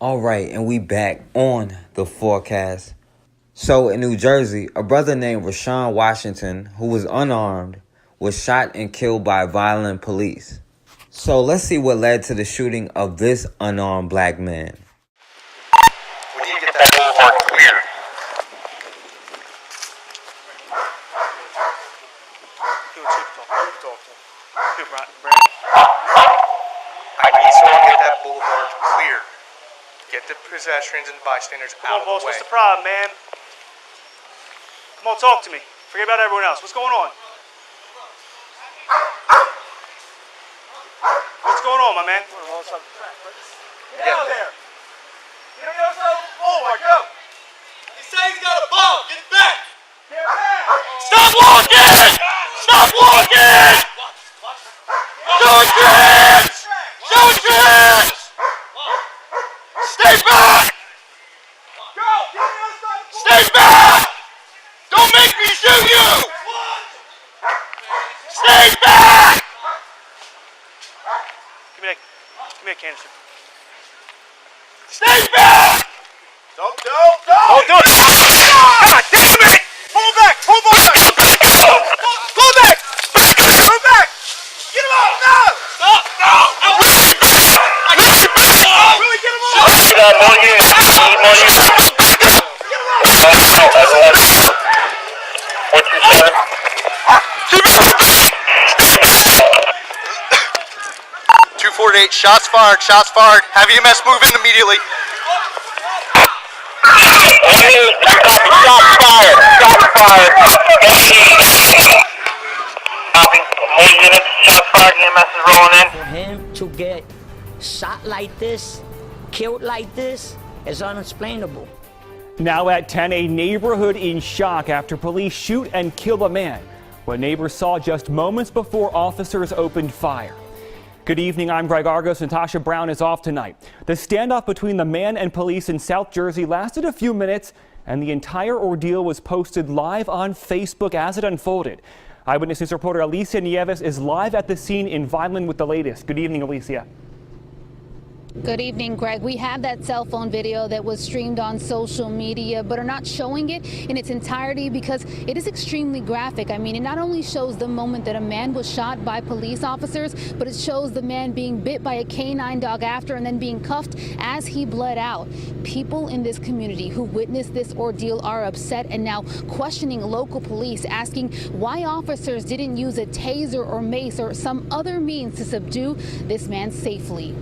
All right, and we back on the forecast. So in New Jersey, a brother named Rashaun Washington, who was unarmed, was shot and killed by Vineland Police. So let's see what led to the shooting of this unarmed black man. We need to get that boulevard cleared. I need someone to get that boulevard cleared. Get the pedestrians and bystanders out of the way. What's the problem, man? Come on, talk to me. Forget about everyone else. What's going on? What's going on, my man? Get out of there. Get out. Oh, my God. He said he's got a bomb. Get back. Get back. Stop walking. Stop walking. Show hands. Show hands. Stay back. Go. Stay back. Don't make me shoot you. Stay back. Give me that canister. Stay back. Don't do it. God damn it. Pull back. Pull back. Pull back. Pull back. Get him out. No. Stop. No. I need you back. I need you back. Really get him out. Need more units. Need more units. What's your seven? 248. Shots fired. Shots fired. Have EMS move in immediately. Shots fired. Shots fired. Copy. More units. Shots fired. EMS is rolling in. For him to get shot like this, killed like this, is unexplainable. Now at 10, a neighborhood in shock after police shoot and kill a man. What neighbors saw just moments before officers opened fire. Good evening, I'm Greg Argos. Natasha Brown is off tonight. The standoff between the man and police in South Jersey lasted a few minutes, and the entire ordeal was posted live on Facebook as it unfolded. Eyewitness News reporter Alicia Nieves is live at the scene in Vineland with the latest. Good evening, Alicia. Good evening, Greg. We have that cell phone video that was streamed on social media, but are not showing it in its entirety because it is extremely graphic. I mean, it not only shows the moment that a man was shot by police officers, but it shows the man being bit by a canine dog after and then being cuffed as he bled out. People in this community who witnessed this ordeal are upset and now questioning local police, asking why officers didn't use a taser or mace or some other means to subdue this man safely.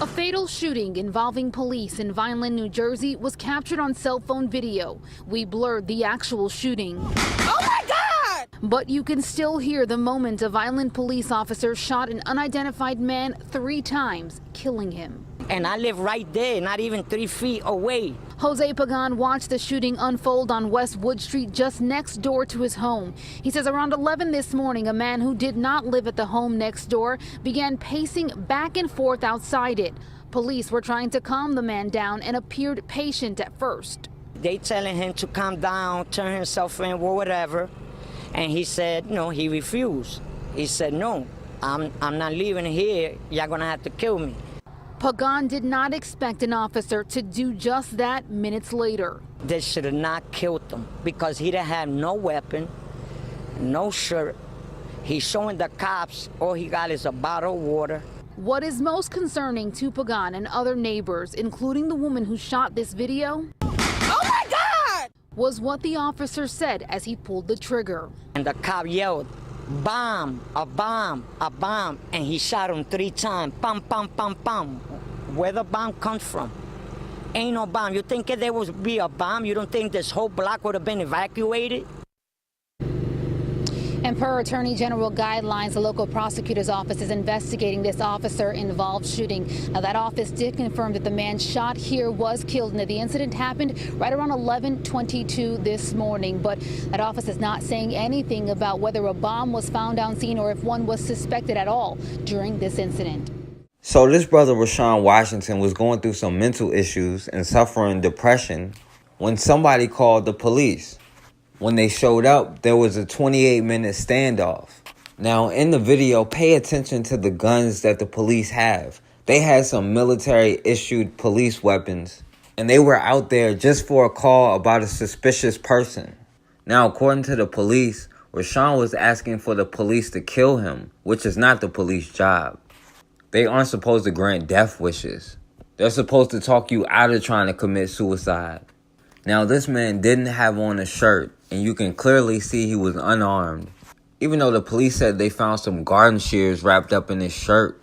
A fatal shooting involving police in Vineland, New Jersey was captured on cell phone video. We blurred the actual shooting. Oh my God! But you can still hear the moment a Vineland police officer shot an unidentified man 3 times, killing him. And I live right there, not even 3 feet away. Jose Pagan watched the shooting unfold on West Wood Street just next door to his home. He says around 11 this morning, a man who did not live at the home next door began pacing back and forth outside it. Police were trying to calm the man down and appeared patient at first. They telling him to calm down, turn himself in, or whatever. And he said, no, he refused. He said, no, I'm not leaving here. Y'all gonna have to kill me. Pagan did not expect an officer to do just that minutes later. They should have not killed him because he didn't have no weapon, no shirt. He's showing the cops all he got is a bottle of water. What is most concerning to Pagan and other neighbors, including the woman who shot this video, Oh my God! was what the officer said as he pulled the trigger. And the cop yelled, bomb, a bomb, a bomb. And he shot him 3 times. Pam, pam, pam, pam. Where the bomb comes from? Ain't no bomb. You think if there would be a bomb, you don't think this whole block would have been evacuated? And per Attorney General guidelines, the local prosecutor's office is investigating this officer-involved shooting. Now, that office did confirm that the man shot here was killed and that the incident happened right around 11:22 this morning. But that office is not saying anything about whether a bomb was found on scene or if one was suspected at all during this incident. So this brother Rashaun Washington was going through some mental issues and suffering depression when somebody called the police. When they showed up, there was a 28-minute standoff. Now, in the video, pay attention to the guns that the police have. They had some military-issued police weapons, and they were out there just for a call about a suspicious person. Now, according to the police, Rashaun was asking for the police to kill him, which is not the police job. They aren't supposed to grant death wishes. They're supposed to talk you out of trying to commit suicide. Now, this man didn't have on a shirt, and you can clearly see he was unarmed, even though the police said they found some garden shears wrapped up in his shirt.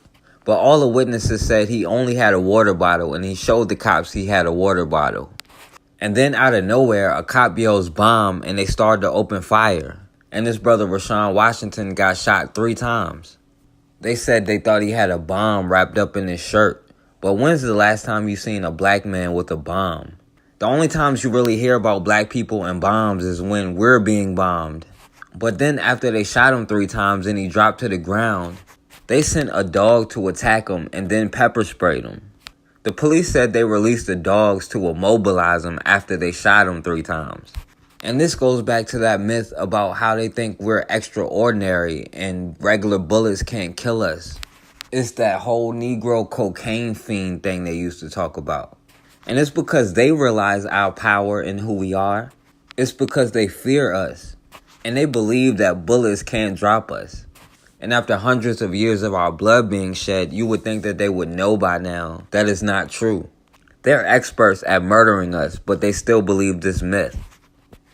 But all the witnesses said he only had a water bottle, and he showed the cops he had a water bottle. And then out of nowhere, a cop yells bomb, and they started to open fire. And his brother Rashaun Washington got shot 3 times. They said they thought he had a bomb wrapped up in his shirt. But when's the last time you seen a black man with a bomb? The only times you really hear about black people and bombs is when we're being bombed. But then after they shot him 3 times and he dropped to the ground, they sent a dog to attack him and then pepper sprayed him. The police said they released the dogs to immobilize him after they shot him 3 times. And this goes back to that myth about how they think we're extraordinary and regular bullets can't kill us. It's that whole Negro cocaine fiend thing they used to talk about. And it's because they realize our power and who we are. It's because they fear us. And they believe that bullets can't drop us. And after hundreds of years of our blood being shed, you would think that they would know by now that is not true. They're experts at murdering us, but they still believe this myth.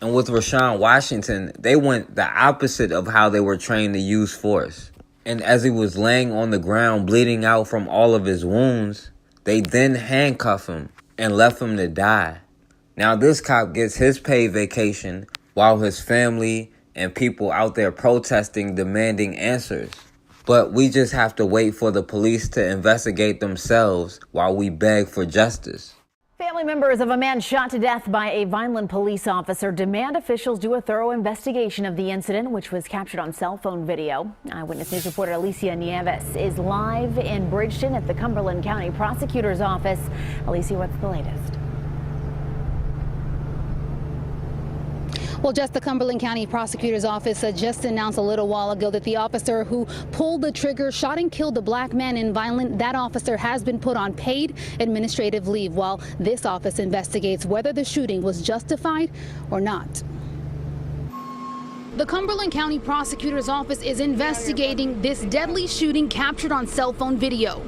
And with Rashaun Washington, they went the opposite of how they were trained to use force. And as he was laying on the ground bleeding out from all of his wounds, they then handcuffed him and left him to die. Now this cop gets his paid vacation while his family and people out there protesting, demanding answers. But we just have to wait for the police to investigate themselves while we beg for justice. Family members of a man shot to death by a Vineland police officer demand officials do a thorough investigation of the incident, which was captured on cell phone video. Eyewitness News reporter Alicia Nieves is live in Bridgeton at the Cumberland County Prosecutor's Office. Alicia, what's the latest? Well, just the Cumberland County Prosecutor's Office just announced a little while ago that the officer who pulled the trigger, shot and killed the black man in Vineland, that officer has been put on paid administrative leave while this office investigates whether the shooting was justified or not. The Cumberland County Prosecutor's Office is investigating this deadly shooting captured on cell phone video.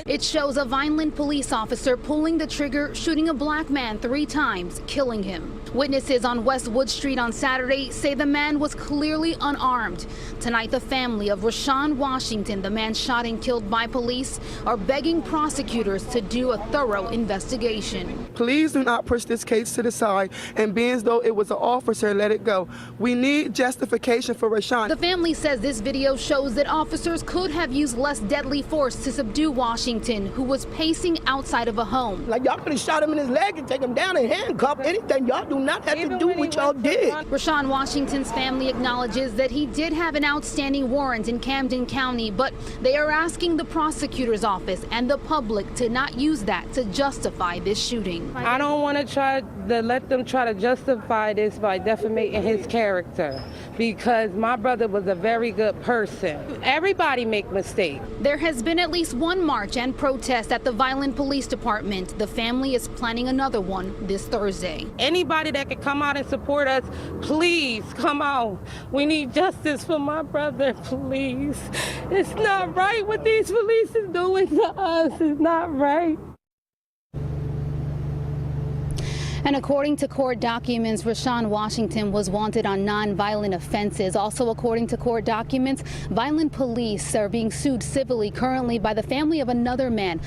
It shows a Vineland police officer pulling the trigger, shooting a black man 3 times, killing him. Witnesses on West Wood Street on Saturday say the man was clearly unarmed. Tonight, the family of Rashaun Washington, the man shot and killed by police, are begging prosecutors to do a thorough investigation. Please do not push this case to the side and be as though it was an officer, let it go. We need justification for Rashaun. The family says this video shows that officers could have used less deadly force to subdue Washington, who was pacing outside of a home. Like, y'all could have shot him in his leg and take him down and handcuff anything. Y'all do not have to do what y'all did. Rashaun Washington's family acknowledges that he did have an outstanding warrant in Camden County, but they are asking the prosecutor's office and the public to not use that to justify this shooting. I don't want to let them try to justify this by defamating his character, because my brother was a very good person. Everybody make mistakes. There has been at least one march and protest at the Vineland Police Department. The family is planning another one this Thursday. Anybody that can come out and support us, please come out. We need justice for my brother, please. It's not right what these police is doing to us. It's not right. And according to court documents, Rashaun Washington was wanted on non-violent offenses. Also, according to court documents, Vineland Police are being sued civilly currently by the family of another man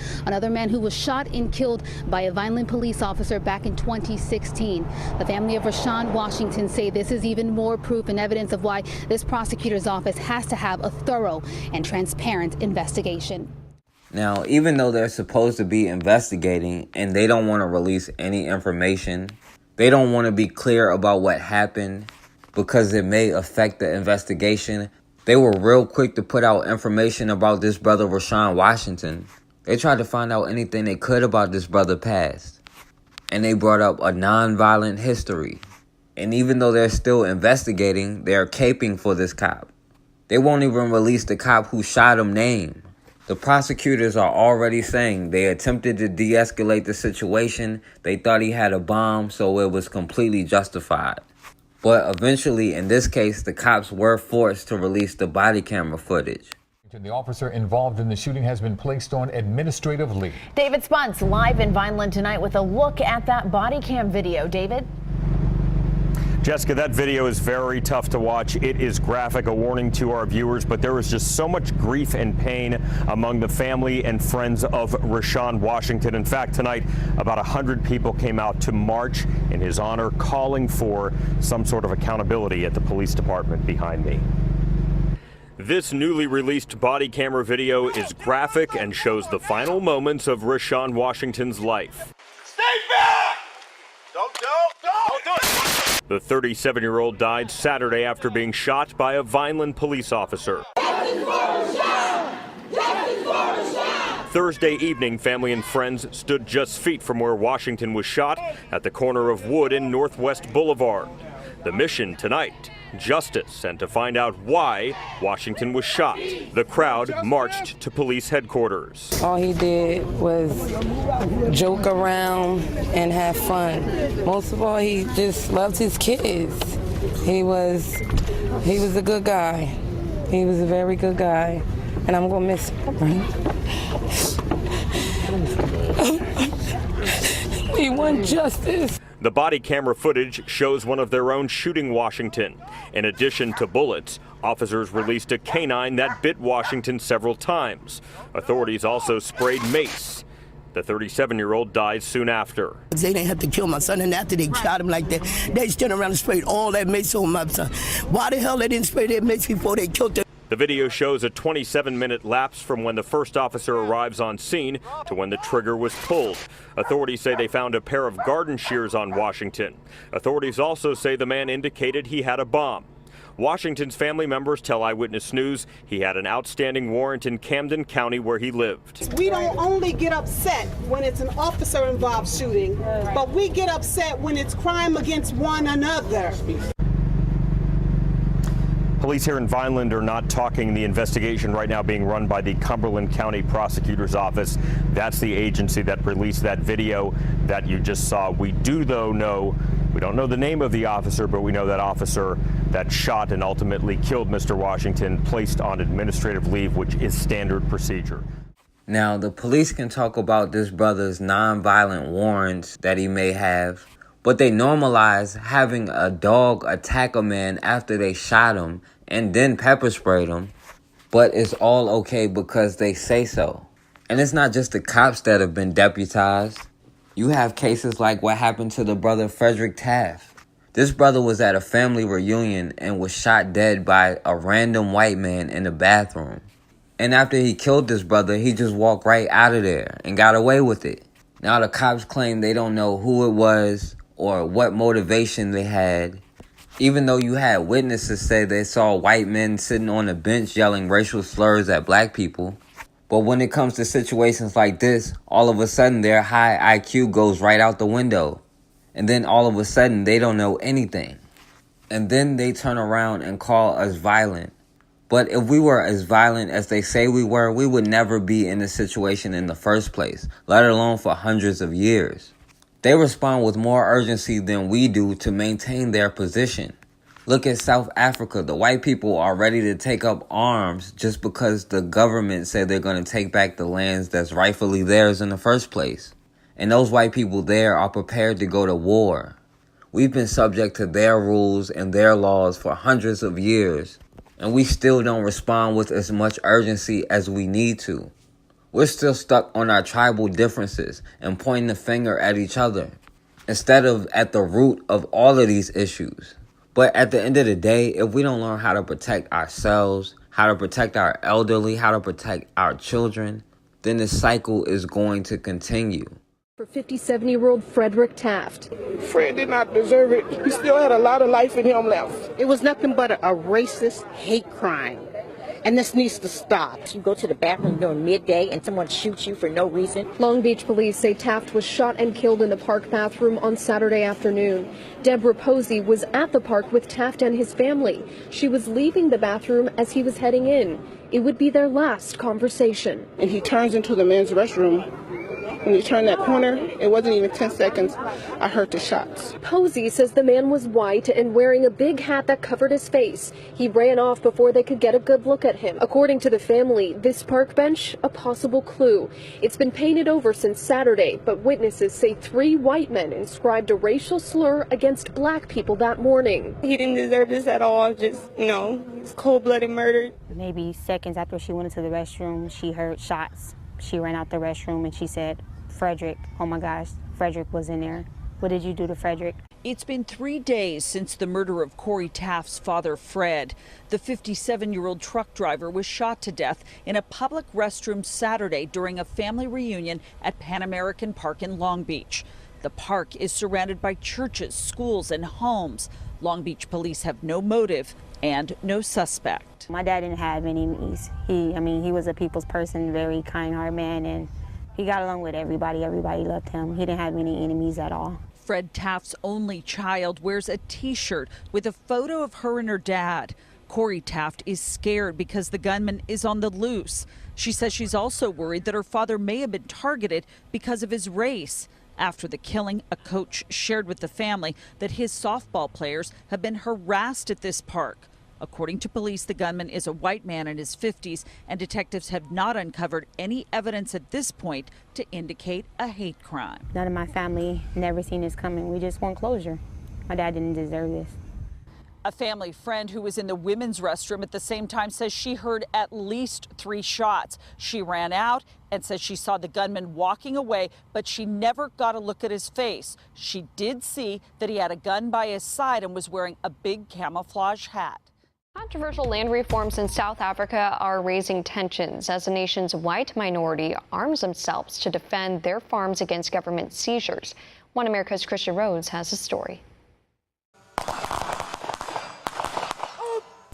who was shot and killed by a Vineland police officer back in 2016. The family of Rashaun Washington say this is even more proof and evidence of why this prosecutor's office has to have a thorough and transparent investigation. Now, even though they're supposed to be investigating and they don't want to release any information, they don't want to be clear about what happened because it may affect the investigation, they were real quick to put out information about this brother Rashaun Washington. They tried to find out anything they could about this brother past. And they brought up a non-violent history. And even though they're still investigating, they're caping for this cop. They won't even release the cop who shot him name. The prosecutors are already saying they attempted to de-escalate the situation. They thought he had a bomb, so it was completely justified. But eventually, in this case, the cops were forced to release the body camera footage. The officer involved in the shooting has been placed on administrative leave. David Spunts live in Vineland tonight with a look at that body cam video. David? Jessica, that video is very tough to watch. It is graphic, a warning to our viewers, but there was just so much grief and pain among the family and friends of Rashaun Washington. In fact, tonight, about 100 people came out to march in his honor, calling for some sort of accountability at the police department behind me. This newly released body camera video is graphic and shows the final moments of Rashaun Washington's life. Stay back! Don't do it! The 37-year-old died Saturday after being shot by a Vineland police officer. Thursday evening, family and friends stood just feet from where Washington was shot at the corner of Wood and Northwest Boulevard. The mission tonight, justice, and to find out why Washington was shot. The crowd marched to police headquarters. All he did was joke around and have fun. Most of all, he just loved his kids. He was a good guy. He was a very good guy, and I'm gonna miss him. We want justice. The body camera footage shows one of their own shooting Washington. In addition to bullets, officers released a canine that bit Washington several times. Authorities also sprayed mace. The 37-year-old died soon after. They didn't have to kill my son, and after they shot him like that, they turned around and sprayed all that mace on my son. Why the hell they didn't spray that mace before they killed him? The video shows a 27-minute lapse from when the first officer arrives on scene to when the trigger was pulled. Authorities say they found a pair of garden shears on Washington. Authorities also say the man indicated he had a bomb. Washington's family members tell Eyewitness News he had an outstanding warrant in Camden County where he lived. We don't only get upset when it's an officer-involved shooting, but we get upset when it's crime against one another. Police here in Vineland are not talking. The investigation right now being run by the Cumberland County Prosecutor's Office. That's the agency that released that video that you just saw. We do, though, know, we don't know the name of the officer, but we know that officer that shot and ultimately killed Mr. Washington placed on administrative leave, which is standard procedure. Now, the police can talk about this brother's nonviolent warrants that he may have, but they normalize having a dog attack a man after they shot him and then pepper sprayed him. But it's all okay because they say so. And it's not just the cops that have been deputized. You have cases like what happened to the brother Frederick Taft. This brother was at a family reunion and was shot dead by a random white man in the bathroom. And after he killed this brother, he just walked right out of there and got away with it. Now the cops claim they don't know who it was or what motivation they had, even though you had witnesses say they saw white men sitting on a bench yelling racial slurs at black people. But when it comes to situations like this, all of a sudden their high IQ goes right out the window. And then all of a sudden they don't know anything. And then they turn around and call us violent. But if we were as violent as they say we were, we would never be in this situation in the first place, let alone for hundreds of years. They respond with more urgency than we do to maintain their position. Look at South Africa. The white people are ready to take up arms just because the government said they're going to take back the lands that's rightfully theirs in the first place. And those white people there are prepared to go to war. We've been subject to their rules and their laws for hundreds of years, and we still don't respond with as much urgency as we need to. We're still stuck on our tribal differences and pointing the finger at each other instead of at the root of all of these issues. But at the end of the day, if we don't learn how to protect ourselves, how to protect our elderly, how to protect our children, then this cycle is going to continue. For 57-year-old Frederick Taft. Fred did not deserve it. He still had a lot of life in him left. It was nothing but a racist hate crime. and this needs to stop. You go to the bathroom during midday and someone shoots you for no reason. Long Beach police say Taft was shot and killed in the park bathroom on Saturday afternoon. Deborah Posey was at the park with Taft and his family. She was leaving the bathroom as he was heading in. It would be their last conversation. And he turns into the men's restroom. When he turned that corner, it wasn't even 10 seconds, I heard the shots. Posey says the man was white and wearing a big hat that covered his face. He ran off before they could get a good look at him. According to the family, this park bench, a possible clue. It's been painted over since Saturday, but witnesses say 3 white men inscribed a racial slur against black people that morning. He didn't deserve this at all, just, it's cold-blooded murder. Maybe seconds after she went into the restroom, she heard shots. She ran out the restroom and she said, Frederick, oh my gosh, Frederick was in there. What did you do to Frederick? It's been 3 days since the murder of Corey Taft's father, Fred. The 57-year-old truck driver was shot to death in a public restroom Saturday during a family reunion at Pan American Park in Long Beach. The park is surrounded by churches, schools, and homes. Long Beach police have no motive and no suspect. My dad didn't have any enemies. He was a people's person, very kind-hearted man, and he got along with everybody. Everybody loved him. He didn't have any enemies at all. Fred Taft's only child wears a T-shirt with a photo of her and her dad. Corey Taft is scared because the gunman is on the loose. She says she's also worried that her father may have been targeted because of his race. After the killing, a coach shared with the family that his softball players have been harassed at this park. According to police, the gunman is a white man in his 50s, and detectives have not uncovered any evidence at this point to indicate a hate crime. None of my family never seen this coming. We just want closure. My dad didn't deserve this. A family friend who was in the women's restroom at the same time says she heard at least 3 shots. She ran out and says she saw the gunman walking away, but she never got a look at his face. She did see that he had a gun by his side and was wearing a big camouflage hat. Controversial land reforms in South Africa are raising tensions as the nation's white minority arms themselves to defend their farms against government seizures. One America's Christian Rhodes has a story.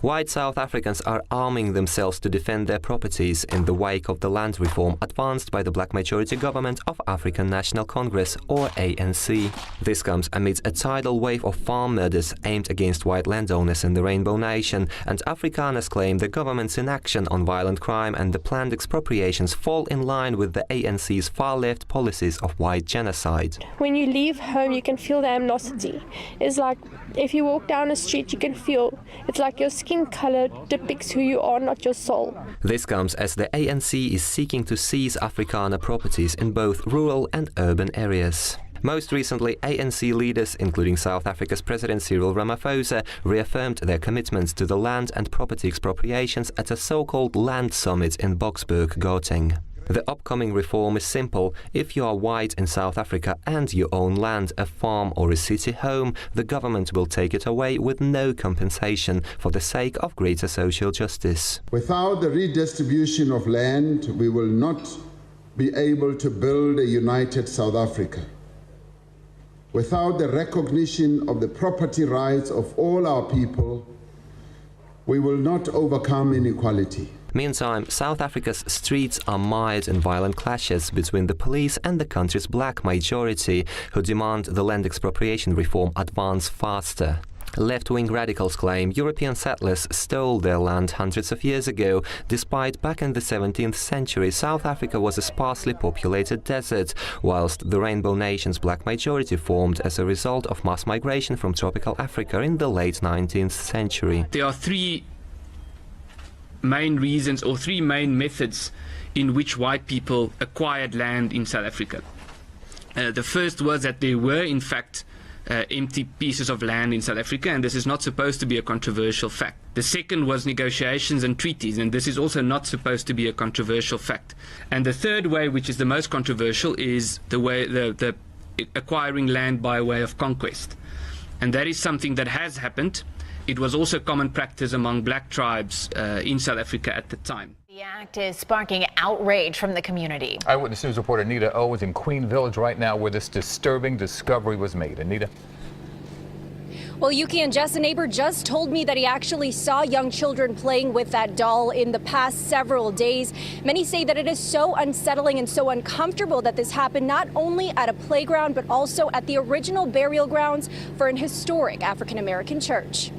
White South Africans are arming themselves to defend their properties in the wake of the land reform advanced by the black majority government of African National Congress, or ANC. This comes amidst a tidal wave of farm murders aimed against white landowners in the Rainbow Nation, and Afrikaners claim the government's inaction on violent crime and the planned expropriations fall in line with the ANC's far-left policies of white genocide. When you leave home, you can feel the animosity. It's like if you walk down a street, you can feel it's like your skin color depicts who you are, not your soul. This comes as the ANC is seeking to seize Afrikaner properties in both rural and urban areas. Most recently, ANC leaders, including South Africa's President Cyril Ramaphosa, reaffirmed their commitments to the land and property expropriations at a so-called land summit in Boksburg, Gauteng. The upcoming reform is simple. If you are white in South Africa and you own land, a farm or a city home, the government will take it away with no compensation for the sake of greater social justice. Without the redistribution of land, we will not be able to build a united South Africa. Without the recognition of the property rights of all our people, we will not overcome inequality. Meantime, South Africa's streets are mired in violent clashes between the police and the country's black majority, who demand the land expropriation reform advance faster. Left-wing radicals claim European settlers stole their land hundreds of years ago, despite back in the 17th century South Africa was a sparsely populated desert, whilst the Rainbow Nation's black majority formed as a result of mass migration from tropical Africa in the late 19th century. There are 3 main reasons or 3 main methods in which white people acquired land in South Africa. The first was that there were in fact empty pieces of land in South Africa, and this is not supposed to be a controversial fact. The second was negotiations and treaties, and this is also not supposed to be a controversial fact. And the third way, which is the most controversial, is the way the acquiring land by way of conquest. And that is something that has happened. It was also common practice among black tribes in South Africa at the time. The act is sparking outrage from the community. Eyewitness News reporter Anita Owens in Queen Village right now where this disturbing discovery was made. Anita. Well, Yuki and Jess, a neighbor just told me that he actually saw young children playing with that doll in the past several days. Many say that it is so unsettling and so uncomfortable that this happened not only at a playground, but also at the original burial grounds for an historic African-American church.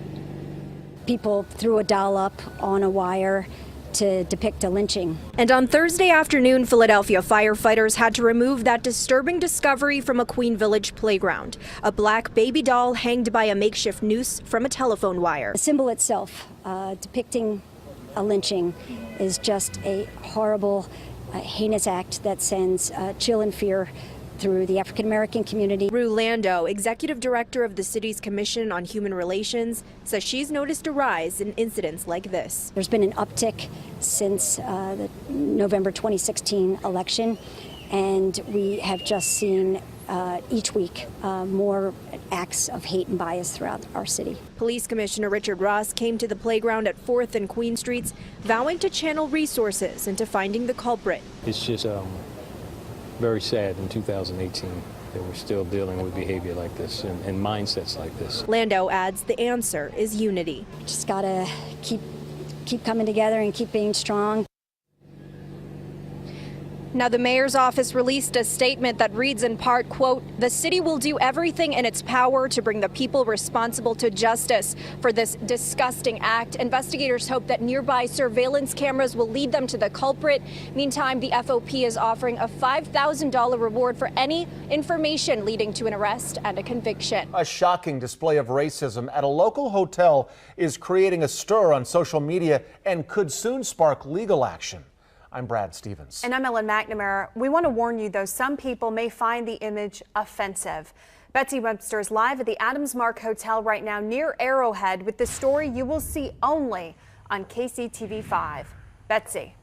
People threw a doll up on a wire to depict a lynching. And on Thursday afternoon, Philadelphia firefighters had to remove that disturbing discovery from a Queen Village playground. A black baby doll hanged by a makeshift noose from a telephone wire. The symbol itself, depicting a lynching, is just a horrible, heinous act that sends chill and fear through the African-American community. Rue Lando, executive director of the city's Commission on Human Relations, says she's noticed a rise in incidents like this. There's been an uptick since the November 2016 election, and we have just seen each week more acts of hate and bias throughout our city. Police Commissioner Richard Ross came to the playground at 4th and Queen Streets, vowing to channel resources into finding the culprit. It's just very sad in 2018 that we're still dealing with behavior like this and mindsets like this. Lando adds the answer is unity. Just gotta keep coming together and keep being strong. Now, the mayor's office released a statement that reads in part, quote, "The city will do everything in its power to bring the people responsible to justice for this disgusting act." Investigators hope that nearby surveillance cameras will lead them to the culprit. Meantime, the FOP is offering a $5,000 reward for any information leading to an arrest and a conviction. A shocking display of racism at a local hotel is creating a stir on social media and could soon spark legal action. I'm Brad Stevens. And I'm Ellen McNamara. We want to warn you, though, some people may find the image offensive. Betsy Webster is live at the Adams Mark Hotel right now near Arrowhead with the story you will see only on KCTV5. Betsy.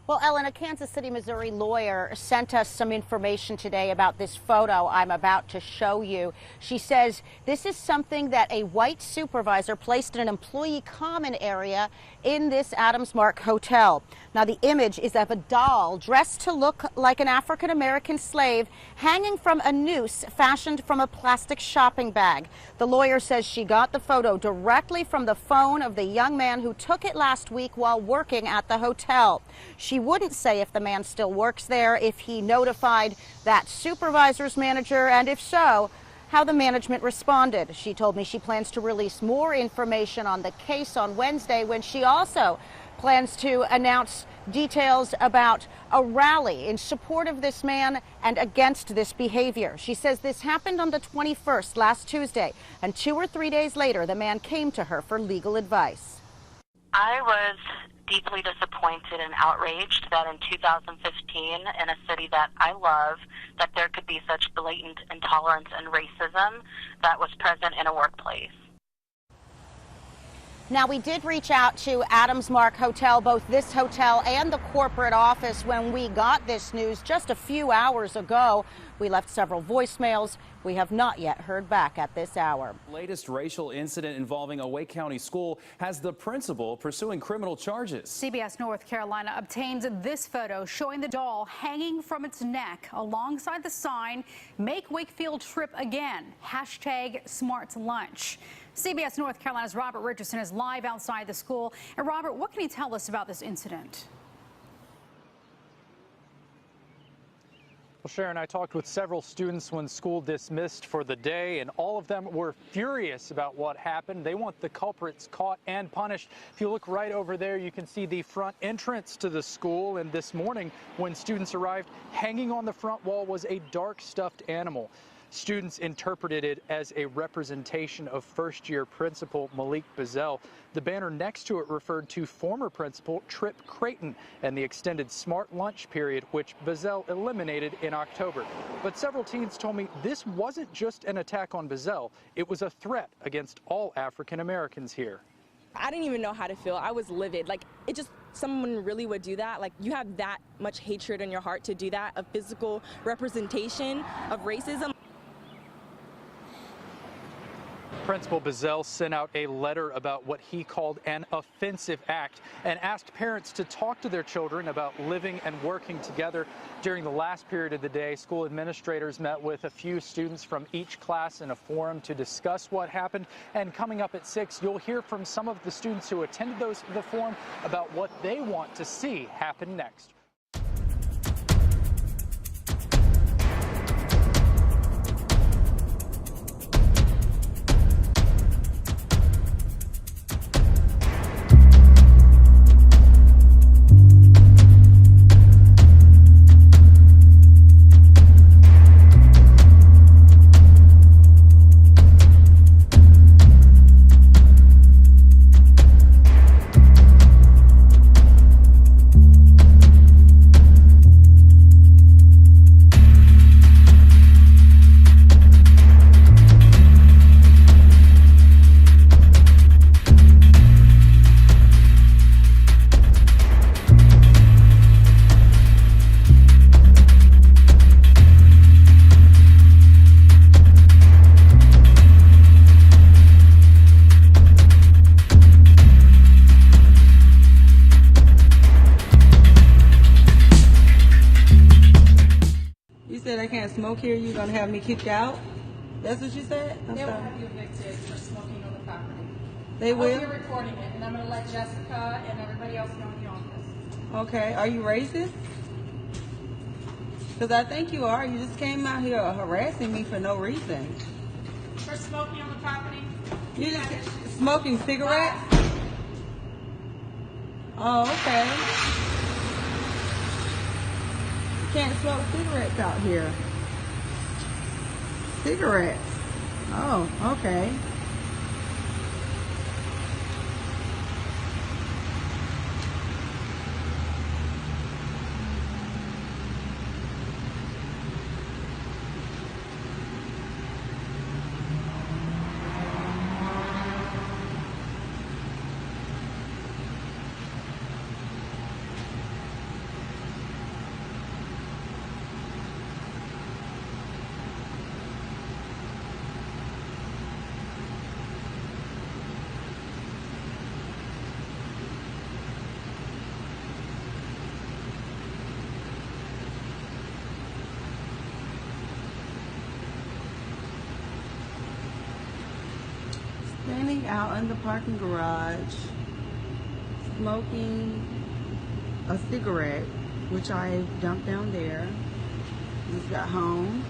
Well, Ellen, a Kansas City, Missouri lawyer sent us some information today about this photo I'm about to show you. She says this is something that a white supervisor placed in an employee common area in this Adams Mark Hotel. Now, the image is of a doll dressed to look like an African-American slave hanging from a noose fashioned from a plastic shopping bag. The lawyer says she got the photo directly from the phone of the young man who took it last week while working at the hotel. She wouldn't say if the man still works there, if he notified that supervisor's manager, and if so, how the management responded. She told me she plans to release more information on the case on Wednesday, when she also plans to announce details about a rally in support of this man and against this behavior. She says this happened on the 21st, last Tuesday, and 2 or 3 days later, the man came to her for legal advice. I was deeply disappointed and outraged that in 2015, in a city that I love, that there could be such blatant intolerance and racism that was present in a workplace. Now, we did reach out to Adams Mark Hotel, both this hotel and the corporate office, when we got this news just a few hours ago. We left several voicemails. We have not yet heard back at this hour. Latest racial incident involving a Wake County school has the principal pursuing criminal charges. CBS North Carolina obtains this photo showing the doll hanging from its neck alongside the sign, "Make Wakefield Trip Again, #SmartLunch." CBS North Carolina's Robert Richardson is live outside the school. And Robert, what can you tell us about this incident? Well, Sharon, I talked with several students when school dismissed for the day, and all of them were furious about what happened. They want the culprits caught and punished. If you look right over there, you can see the front entrance to the school. And this morning, when students arrived, hanging on the front wall was a dark stuffed animal. Students interpreted it as a representation of first-year principal Malik Bazell. The banner next to it referred to former principal Trip Creighton and the extended Smart Lunch period, which Bazell eliminated in October. But several teens told me this wasn't just an attack on Bazell. It was a threat against all African Americans here. I didn't even know how to feel. I was livid. Like, it just, someone really would do that. Like, you have that much hatred in your heart to do that, a physical representation of racism. Principal Bazell sent out a letter about what he called an offensive act and asked parents to talk to their children about living and working together. During the last period of the day, school administrators met with a few students from each class in a forum to discuss what happened. And coming up at 6, you'll hear from some of the students who attended the forum about what they want to see happen next. Smoke here, you're gonna have me kicked out? That's what you said? They will have you evicted for smoking on the property. They will? I'll be recording it, and I'm gonna let Jessica and everybody else know in the office. Okay, are you racist? Because I think you are. You just came out here harassing me for no reason. For smoking on the property? You just smoking cigarettes? Oh, okay. You can't smoke cigarettes out here. Cigarettes. Oh, okay. Standing out in the parking garage, smoking a cigarette, which I dumped down there. Just got home.